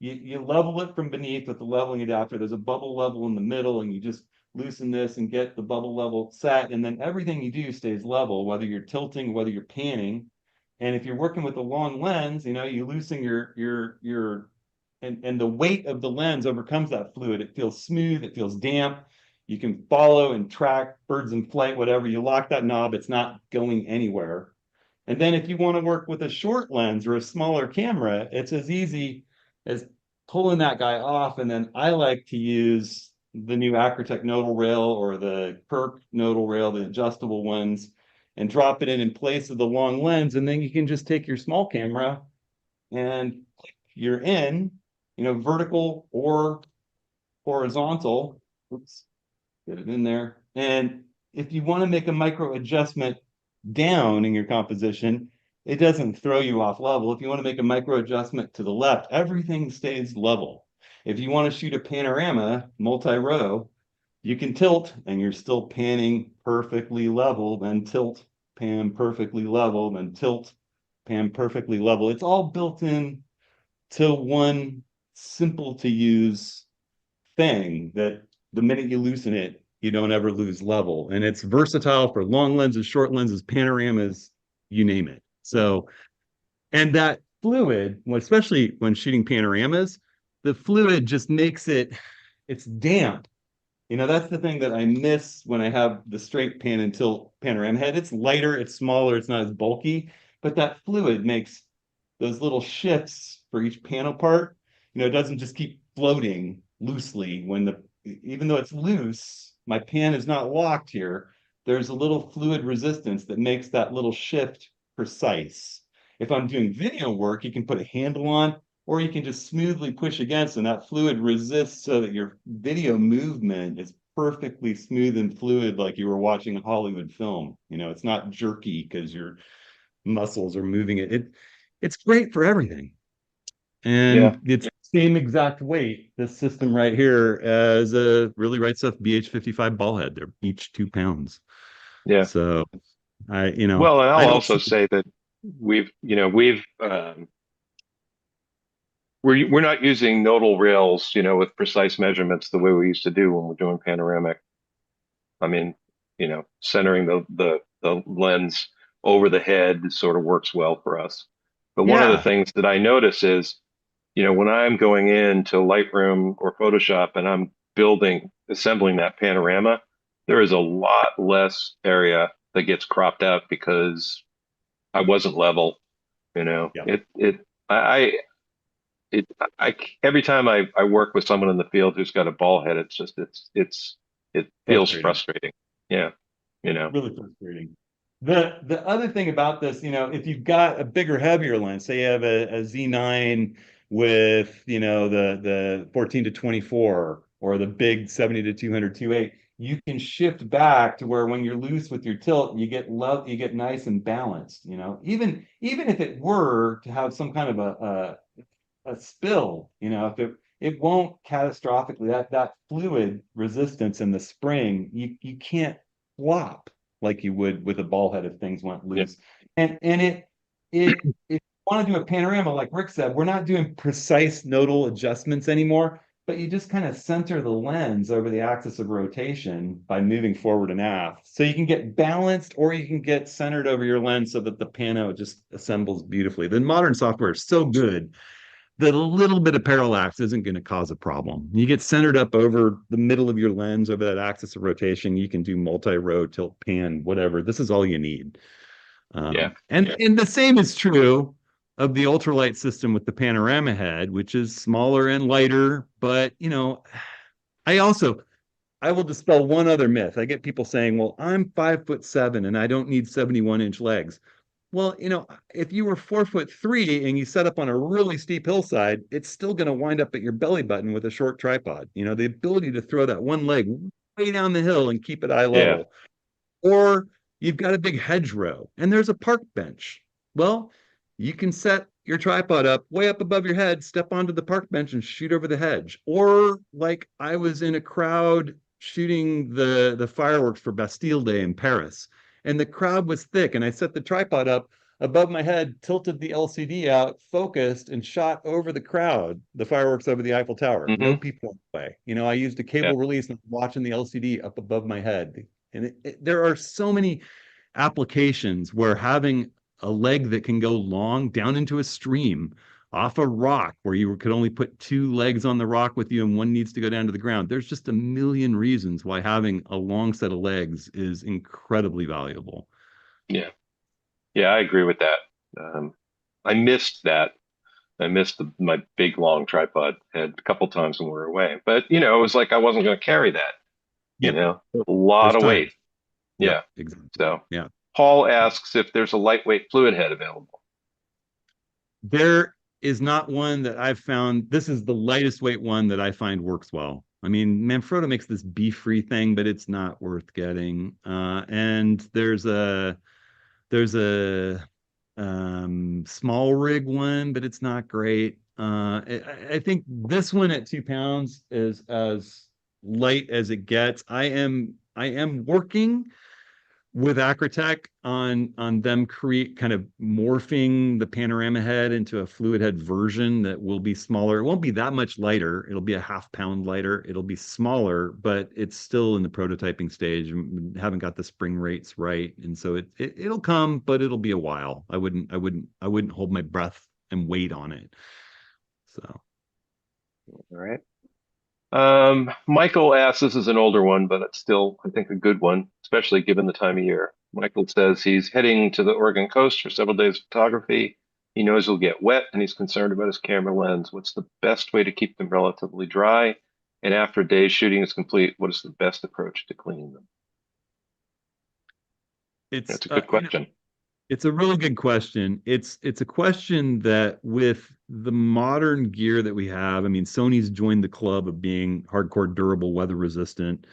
you level it from beneath with the leveling adapter. There's a bubble level in the middle, and you just loosen this and get the bubble level set, and then everything you do stays level, whether you're tilting, whether you're panning. And if you're working with a long lens, you loosen your and the weight of the lens overcomes that fluid. It feels smooth, it feels damp. You can follow and track birds in flight, whatever. You lock that knob, it's not going anywhere. And then if you want to work with a short lens or a smaller camera, it's as easy as pulling that guy off. And then I like to use the new Acrotech nodal rail or the Perk nodal rail, the adjustable ones, and drop it in place of the long lens. And then you can just take your small camera and you're in, vertical or horizontal. Oops. Get it in there. And if you want to make a micro adjustment down in your composition, it doesn't throw you off level. If you want to make a micro adjustment to the left, everything stays level. If you want to shoot a panorama, multi-row, you can tilt and you're still panning perfectly level, then tilt, pan perfectly level, then tilt, pan perfectly level. It's all built in to one simple to use thing that the minute you loosen it, you don't ever lose level. And it's versatile for long lenses, short lenses, panoramas, you name it. So, and that fluid, especially when shooting panoramas, the fluid just makes it's damp. That's the thing that I miss when I have the straight pan and tilt panorama head. It's lighter, it's smaller, it's not as bulky, but that fluid makes those little shifts for each panel part. It doesn't just keep floating loosely even though it's loose, my pan is not locked here. There's a little fluid resistance that makes that little shift precise. If I'm doing video work, you can put a handle on, or you can just smoothly push against, and that fluid resists so that your video movement is perfectly smooth and fluid, like you were watching a Hollywood film. It's not jerky because your muscles are moving it. It's great for everything. Yeah. And it's the same exact weight, this system right here, as a really right stuff BH55 ball head. They're each 2 pounds. Yeah. So Well, and I I'll don't also see, say that we're not using nodal rails, with precise measurements the way we used to do when we're doing panoramic. I mean, centering the lens over the head sort of works well for us. But one of the yeah, things that I notice is, when I'm going into Lightroom or Photoshop and I'm assembling that panorama, there is a lot less area that gets cropped out because I wasn't level. yeah, I, it, every time I work with someone in the field who's got a ball head, it feels frustrating. frustrating. Yeah. Really frustrating. The other thing about this, if you've got a bigger, heavier lens, say you have a Z9 with, the 14 to 24 or the big 70 to 200 2.8, you can shift back to where when you're loose with your tilt, you get nice and balanced, even if it were to have some kind of a spill, if it won't catastrophically, that fluid resistance in the spring, you can't flop like you would with a ball head if things went Yeah. loose. And if you want to do a panorama, like Rick said, we're not doing precise nodal adjustments anymore, but you just kind of center the lens over the axis of rotation by moving forward and aft. So you can get balanced or you can get centered over your lens so that the pano just assembles beautifully. The modern software is so good that a little bit of parallax isn't going to cause a problem. You get centered up over the middle of your lens, over that axis of rotation. You can do multi-row, tilt, pan, whatever. This is all you need. Yeah. And the same is true of the ultralight system with the panorama head, which is smaller and lighter. But I will dispel one other myth. I get people saying, "Well, I'm 5'7" and I don't need 71-inch legs." Well, if you were 4'3" and you set up on a really steep hillside, it's still going to wind up at your belly button with a short tripod. The ability to throw that one leg way down the hill and keep it eye Yeah. level. Or you've got a big hedgerow and there's a park bench. Well, you can set your tripod up way up above your head, step onto the park bench and shoot over the hedge. Or like I was in a crowd shooting the fireworks for Bastille Day in Paris, and the crowd was thick, and I set the tripod up above my head, tilted the LCD out, focused, and shot over the crowd, the fireworks over the Eiffel Tower. No Hmm. people in the way. I used a Yeah. cable release and watching the LCD up above my head. And there are so many applications where having a leg that can go long down into a stream, off a rock where you could only put two legs on the rock with you and one needs to go down to the ground. There's just a million reasons why having a long set of legs is incredibly valuable. Yeah. Yeah. I agree with that. I missed that. I missed my big long tripod head a couple times when we were away, but it was like I wasn't going to carry that, Yep. a lot There's of time. weight. Yep. Yeah. Exactly. So Yeah. Paul asks if there's a lightweight fluid head available. There is not one that I've found. This is the lightest weight one that I find works well. I mean, Manfrotto makes this beef-free thing, but it's not worth getting. And there's a small rig one, but it's not great. I think this one at 2 pounds is as light as it gets. I am working with Acrotech on them create kind of morphing the panorama head into a fluid head version that will be smaller. It won't be that much lighter. It'll be a half-pound lighter. It'll be smaller, but it's still in the prototyping stage. Haven't got the spring rates right, and so it'll come, but it'll be a while. I wouldn't hold my breath and wait on it. So All right. Michael asks, this is an older one, but it's still, I think, a good one, especially given the time of year. Michael says he's heading to the Oregon coast for several days of photography. He knows he'll get wet and he's concerned about his camera lens. What's the best way to keep them relatively dry? And after a day's shooting is complete, what is the best approach to cleaning them? it's That's a good question. It's a really good question. It's a question that with the modern gear that we have, I mean, Sony's joined the club of being hardcore durable, weather resistant.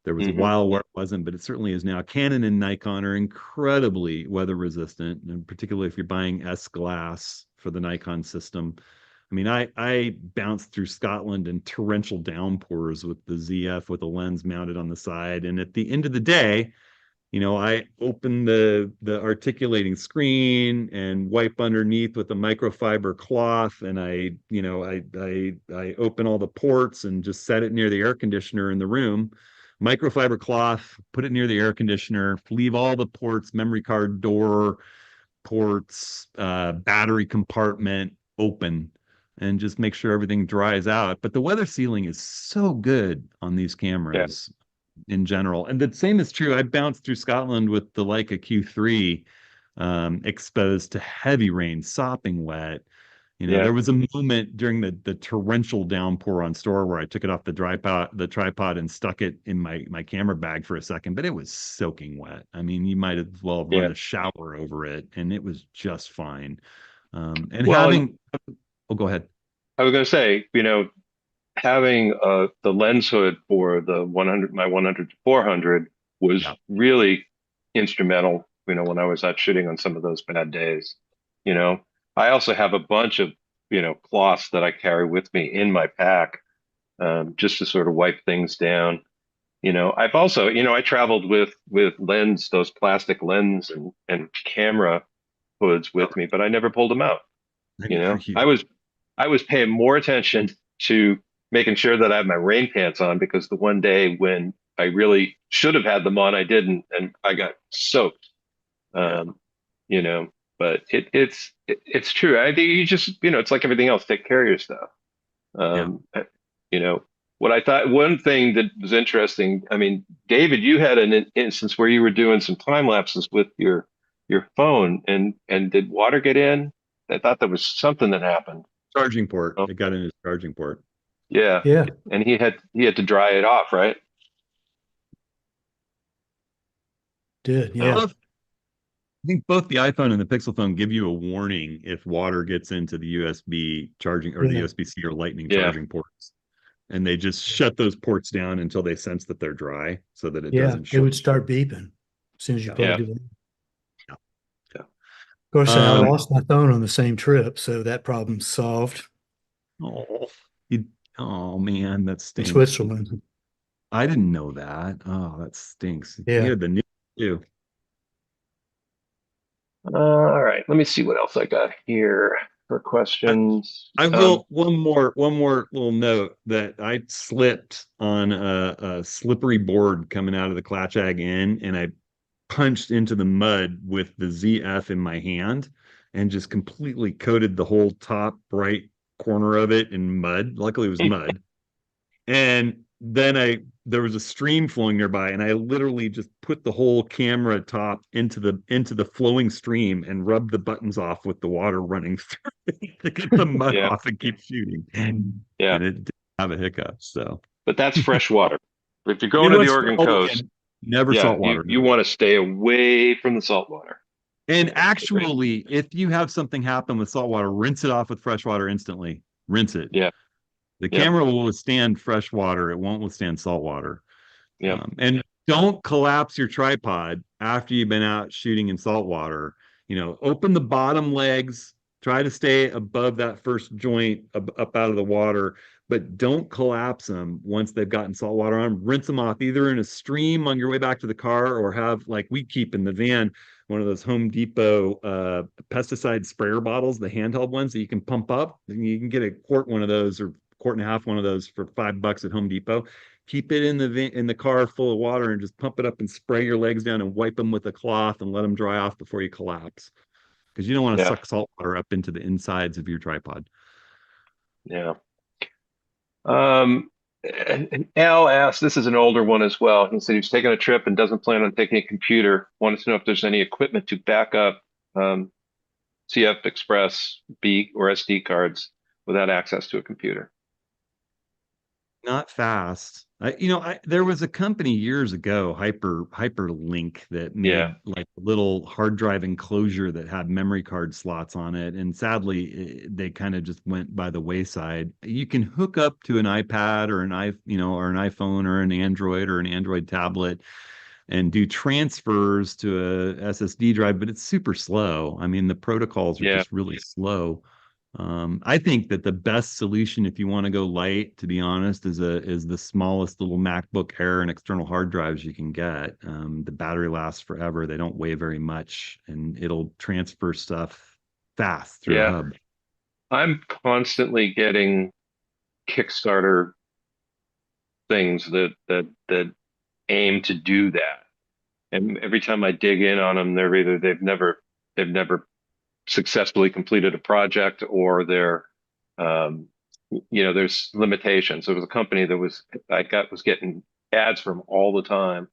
There was a while where it wasn't, but it certainly is now. Canon and Nikon are incredibly weather resistant, and particularly if you're buying S glass for the Nikon system. I mean, I bounced through Scotland in torrential downpours with the ZF with a lens mounted on the side. And at the end of the day, I open the articulating screen and wipe underneath with a microfiber cloth, and I open all the ports and just set it near the air conditioner in the room. Microfiber cloth, put it near the air conditioner, leave all the ports, memory card door ports, battery compartment open, and just make sure everything dries out. But the weather sealing is so good on these cameras in general. And the same is true. I bounced through Scotland with the Leica Q3, exposed to heavy rain, sopping wet. There was a moment during the torrential downpour on store where I took it off the tripod and stuck it in my camera bag for a second, but it was soaking wet. I mean, you might as well have run a shower over it, and it was just fine. Oh, go ahead. I was going to say, having the lens hood for the 100, my 100 to 400 was really instrumental, when I was out shooting on some of those bad days. I also have a bunch of, cloths that I carry with me in my pack, just to sort of wipe things down. I've also, I traveled with those plastic lens and camera hoods with me, but I never pulled them out. I was paying more attention to making sure that I have my rain pants on, because the one day when I really should have had them on, I didn't, and I got soaked. But it's true. I think you just, it's like everything else, take care of your stuff. What I thought, one thing that was interesting, I mean, David, you had an instance where you were doing some time lapses with your phone, and did water get in? I thought there was something that happened. Charging port. Oh. It got in his charging port. Yeah. Yeah. And he had to dry it off, right? Did. Yeah. I think both the iPhone and the Pixel phone give you a warning if water gets into the USB charging or the USB-C or Lightning charging ports. And they just shut those ports down until they sense that they're dry, so that it doesn't it would start beeping as soon as you plugged it in. Of course, I lost my phone on the same trip, so that problem's solved. Oh man, that In stinks. Switzerland. I didn't know that. Oh, that stinks. Yeah. You had the news too. All right. Let me see what else I got here for questions. I will one more little note that I slipped on a slippery board coming out of the Clatchag Inn, and I punched into the mud with the ZF in my hand and just completely coated the whole top right corner of it in mud. Luckily it was mud. And then there was a stream flowing nearby, and I literally just put the whole camera top into the flowing stream and rubbed the buttons off with the water running through to get the mud off and keep shooting. And it didn't have a hiccup. So, but that's fresh water. If you're going to the Oregon coast, never salt water. You want to stay away from the salt water. And actually, if you have something happen with salt water, rinse it off with fresh water instantly. Rinse it. Yeah. The camera will withstand fresh water. It won't withstand salt water. Yeah. And don't collapse your tripod after you've been out shooting in salt water. Open the bottom legs, try to stay above that first joint up out of the water, but don't collapse them once they've gotten salt water on. Rinse them off either in a stream on your way back to the car, or have, like we keep in the van, one of those Home Depot pesticide sprayer bottles, the handheld ones that you can pump up. You can get a quart one of those, or quart and a half one of those for $5 at Home Depot. Keep it in the car full of water and just pump it up and spray your legs down and wipe them with a cloth and let them dry off before you collapse, because you don't want to suck salt water up into the insides of your tripod. Yeah. And Al asked, this is an older one as well. He said he was taking a trip and doesn't plan on taking a computer. Wanted to know if there's any equipment to back up CF Express B or SD cards without access to a computer. not fast. There was a company years ago, Hyperlink, that Yeah. made like a little hard drive enclosure that had memory card slots on it. And sadly, they kind of just went by the wayside. You can hook up to an iPad or or an iPhone or an Android tablet and do transfers to a SSD drive, but it's super slow. I mean, the protocols are Yeah. just really slow. I think that the best solution, if you want to go light, to be honest, is the smallest little MacBook Air and external hard drives you can get. The battery lasts forever. They don't weigh very much, and it'll transfer stuff fast through a Yeah. hub. I'm constantly getting Kickstarter things that aim to do that. And every time I dig in on them, they've never successfully completed a project, or um, there's limitations. There was a company that was getting ads from all the time.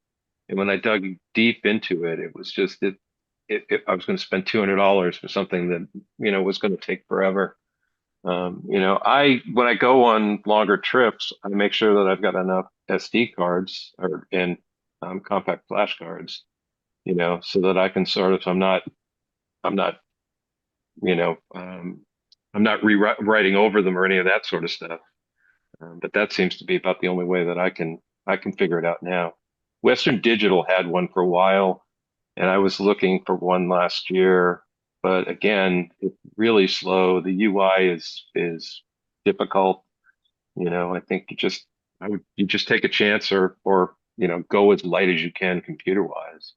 And when I dug deep into it, it was just I was going to spend $200 for something that, was going to take forever. When I go on longer trips, I make sure that I've got enough SD cards and compact flash cards, so that I can sort of, I'm not, you know, I'm not rewriting over them or any of that sort of stuff. But that seems to be about the only way that I can figure it out now. Western Digital had one for a while, and I was looking for one last year, but again, it's really slow. The UI is difficult. I think you just take a chance, or go as light as you can computer wise.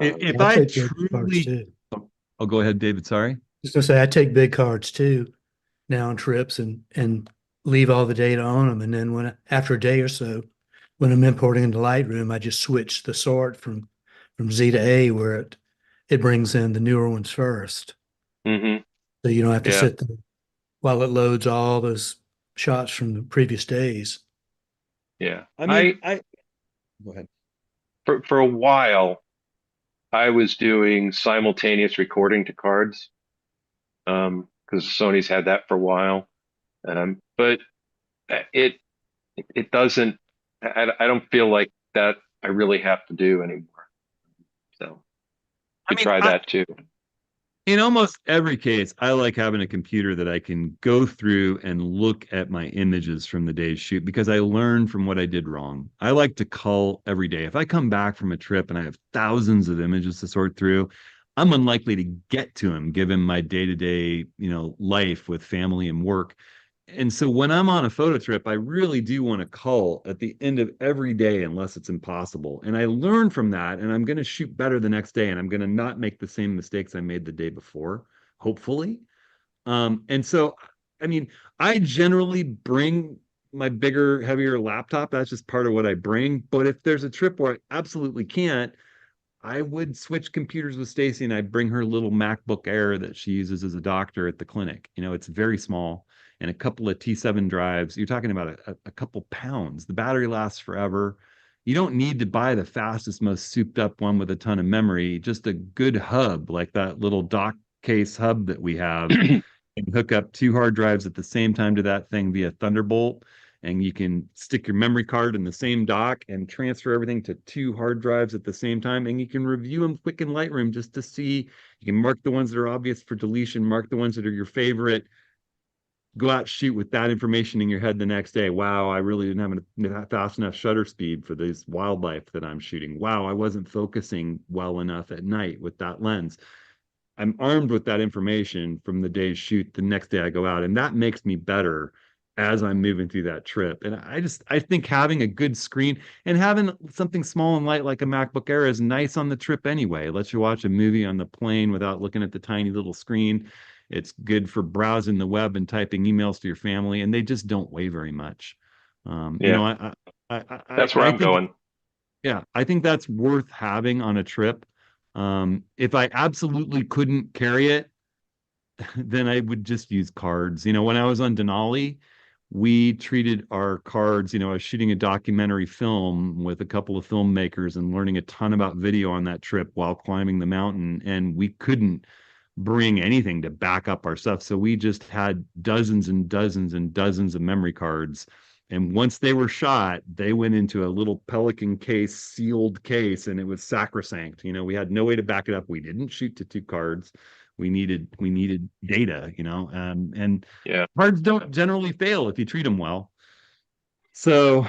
If I I take big cards truly, too. oh, go ahead, David. Sorry. Just to say, I take big cards too now on trips and leave all the data on them. And then after a day or so, when I'm importing into Lightroom, I just switch the sort from Z to A, where it brings in the newer ones first. Hmm. So you don't have to Yeah. sit there while it loads all those shots from the previous days. Yeah. I mean, I go ahead. For a while, I was doing simultaneous recording to cards, because Sony's had that for a while. But it it doesn't. I don't feel like that I really have to do anymore. So I you mean, try that too. in almost every case, I like having a computer that I can go through and look at my images from the day's shoot because I learn from what I did wrong. I like to cull every day. If I come back from a trip and I have thousands of images to sort through, I'm unlikely to get to them given my day-to-day, life with family and work. And so when I'm on a photo trip, I really do want to cull at the end of every day unless it's impossible. And I learn from that, and I'm going to shoot better the next day, and I'm going to not make the same mistakes I made the day before, hopefully. And so, I mean, I generally bring my bigger, heavier laptop. That's just part of what I bring. But if there's a trip where I absolutely can't, I would switch computers with Stacy and I bring her little MacBook Air that she uses as a doctor at the clinic. It's very small and a couple of T7 drives. You're talking about a couple pounds. The battery lasts forever. You don't need to buy the fastest, most souped up one with a ton of memory. Just a good hub like that little dock case hub that we have. You can hook up two hard drives at the same time to that thing via Thunderbolt, and you can stick your memory card in the same dock and transfer everything to two hard drives at the same time. And you can review them quick in Lightroom just to see. You can mark the ones that are obvious for deletion, mark the ones that are your favorite, go out, shoot with that information in your head the next day. Wow, I really didn't have a fast enough shutter speed for this wildlife that I'm shooting. Wow, I wasn't focusing well enough at night with that lens. I'm armed with that information from the day's shoot the next day I go out, and that makes me better as I'm moving through that trip. And I think having a good screen and having something small and light like a MacBook Air is nice on the trip anyway. It lets you watch a movie on the plane without looking at the tiny little screen. It's good for browsing the web and typing emails to your family, and they just don't weigh very much. Yeah. That's where I I'm think, going. yeah, I think that's worth having on a trip. If I absolutely couldn't carry it, then I would just use cards. When I was on Denali, we treated our cards, I was shooting a documentary film with a couple of filmmakers and learning a ton about video on that trip while climbing the mountain. And we couldn't bring anything to back up our stuff. So we just had dozens and dozens and dozens of memory cards And once they were shot, they went into a little Pelican case, sealed case, and it was sacrosanct. You know, we had no way to back it up. We didn't shoot to 2 cards. We needed data, you know, and Yeah. cards don't generally fail if you treat them well. So,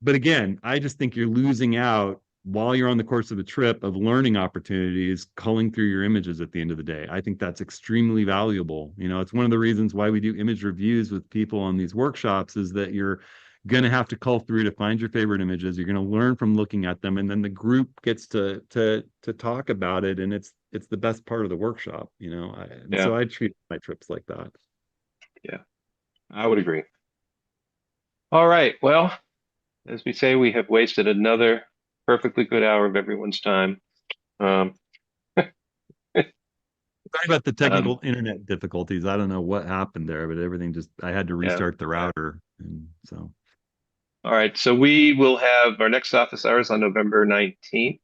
but again, I just think you're losing out while you're on the course of a trip of learning opportunities, culling through your images at the end of the day. I think that's extremely valuable. You know, it's one of the reasons why we do image reviews with people on these workshops is that you're going to have to cull through to find your favorite images. You're going to learn from looking at them, and then the group gets to talk about it, and it's the best part of the workshop, you know. And Yeah. so I treat my trips like that. Yeah, I would agree. All right. Well, as we say, we have wasted another perfectly good hour of everyone's time. Um, Sorry about the um, technical internet difficulties. I don't know what happened there, but everything just, I had to yeah. restart the router. And so, All right. So we will have our next office hours on November 19th.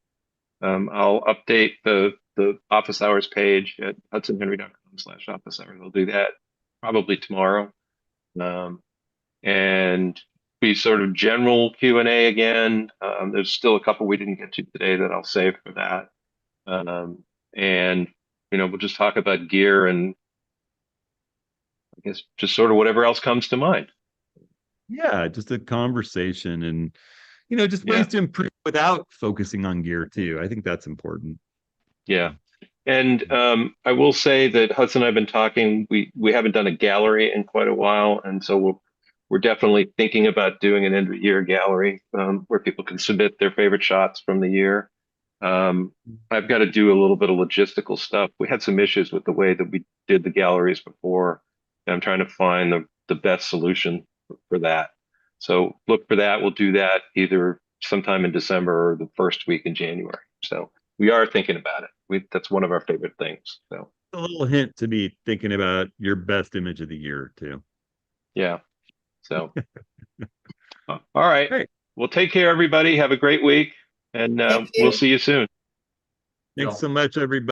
I'll update the office hours page at hudsonhenry.com/office hours. I'll do that probably tomorrow. And be sort of general Q&A again. There's still a couple we didn't get to today that I'll save for that. And you know, we'll just talk about gear and I guess just sort of whatever else comes to mind. yeah, just a conversation and, you know, just Yeah. ways to improve without focusing on gear too. I think that's important. Yeah. And I will say that Hudson and I have been talking. We haven't done a gallery in quite a while, and so we're definitely thinking about doing an end of year gallery where people can submit their favorite shots from the year. I've got to do a little bit of logistical stuff. We had some issues with the way that we did the galleries before, and I'm trying to find the best solution for that. So look for that. We'll do that either sometime in December or the first week in January. So we are thinking about it. That's one of our favorite things. So A little hint to be thinking about your best image of the year too. yeah. So all right. Great. Well, take care, everybody. Have a great week, and Thank we'll you. see you soon. Thanks No. so much, everybody.